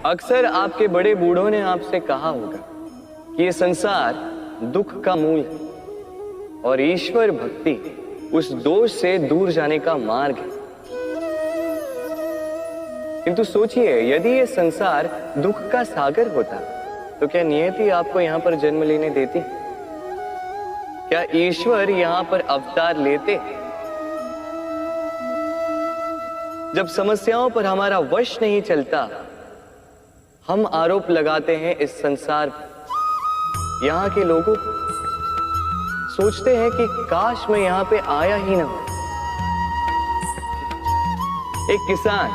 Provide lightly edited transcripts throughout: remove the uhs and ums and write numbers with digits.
अक्सर आपके बड़े बूढ़ों ने आपसे कहा होगा कि ये संसार दुख का मूल है और ईश्वर भक्ति उस दोष से दूर जाने का मार्ग है। किंतु सोचिए, यदि ये संसार दुख का सागर होता तो क्या नियति आपको यहां पर जन्म लेने देती? क्या ईश्वर यहां पर अवतार लेते? जब समस्याओं पर हमारा वश नहीं चलता, हम आरोप लगाते हैं इस संसार पर। यहां के लोगों सोचते हैं कि काश मैं यहां पे आया ही ना हो। एक किसान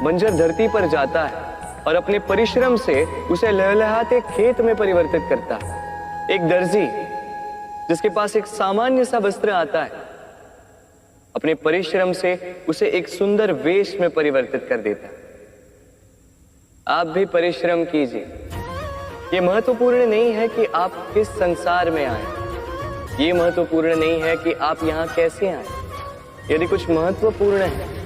बंजर धरती पर जाता है और अपने परिश्रम से उसे लहलहाते खेत में परिवर्तित करता है। एक दर्जी जिसके पास एक सामान्य सा वस्त्र आता है, अपने परिश्रम से उसे एक सुंदर वेश में परिवर्तित कर देता है। आप भी परिश्रम कीजिए। यह महत्वपूर्ण नहीं है कि आप किस संसार में आए, यह महत्वपूर्ण नहीं है कि आप यहां कैसे आए। यदि कुछ महत्वपूर्ण है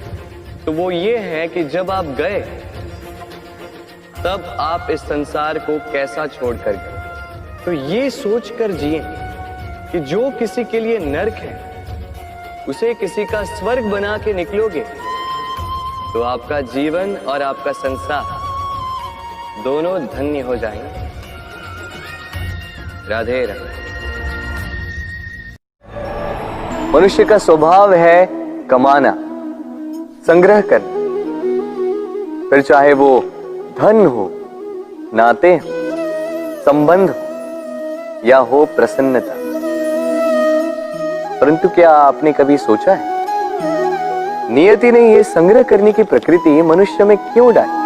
तो वो ये है कि जब आप गए तब आप इस संसार को कैसा छोड़कर गए। तो ये सोचकर जिए कि जो किसी के लिए नरक है उसे किसी का स्वर्ग बना के निकलोगे तो आपका जीवन और आपका संसार दोनों धन्य हो जाएंगे। राधे राधे। मनुष्य का स्वभाव है कमाना, संग्रह करना, फिर चाहे वो धन हो, नाते हो, संबंध हो या हो प्रसन्नता। परंतु क्या आपने कभी सोचा है नियति ने यह संग्रह करने की प्रकृति मनुष्य में क्यों डाली?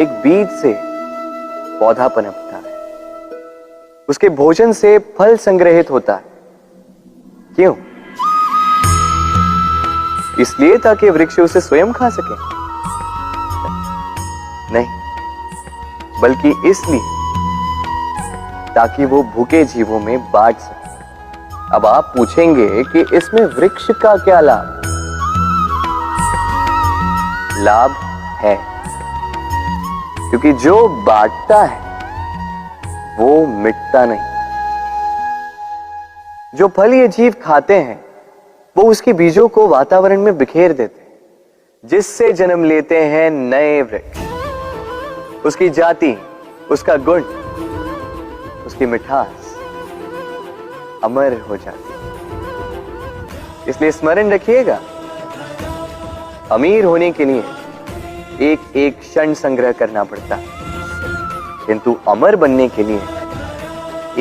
एक बीज से पौधा पनपता है, उसके भोजन से फल संग्रहित होता है। क्यों? इसलिए ताकि वृक्ष उसे स्वयं खा सके? नहीं, बल्कि इसलिए ताकि वो भूखे जीवों में बांट सके। अब आप पूछेंगे कि इसमें वृक्ष का क्या लाभ? लाभ है, क्योंकि जो बांटता है वो मिटता नहीं। जो फल ये जीव खाते हैं वो उसके बीजों को वातावरण में बिखेर देते हैं, जिससे जन्म लेते हैं नए वृक्ष। उसकी जाति, उसका गुण, उसकी मिठास अमर हो जाती है। इसलिए स्मरण रखिएगा, अमीर होने के लिए एक एक क्षण संग्रह करना पड़ता है, किंतु अमर बनने के लिए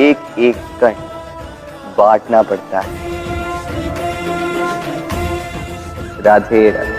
एक एक कण बांटना पड़ता है। राधे राधे।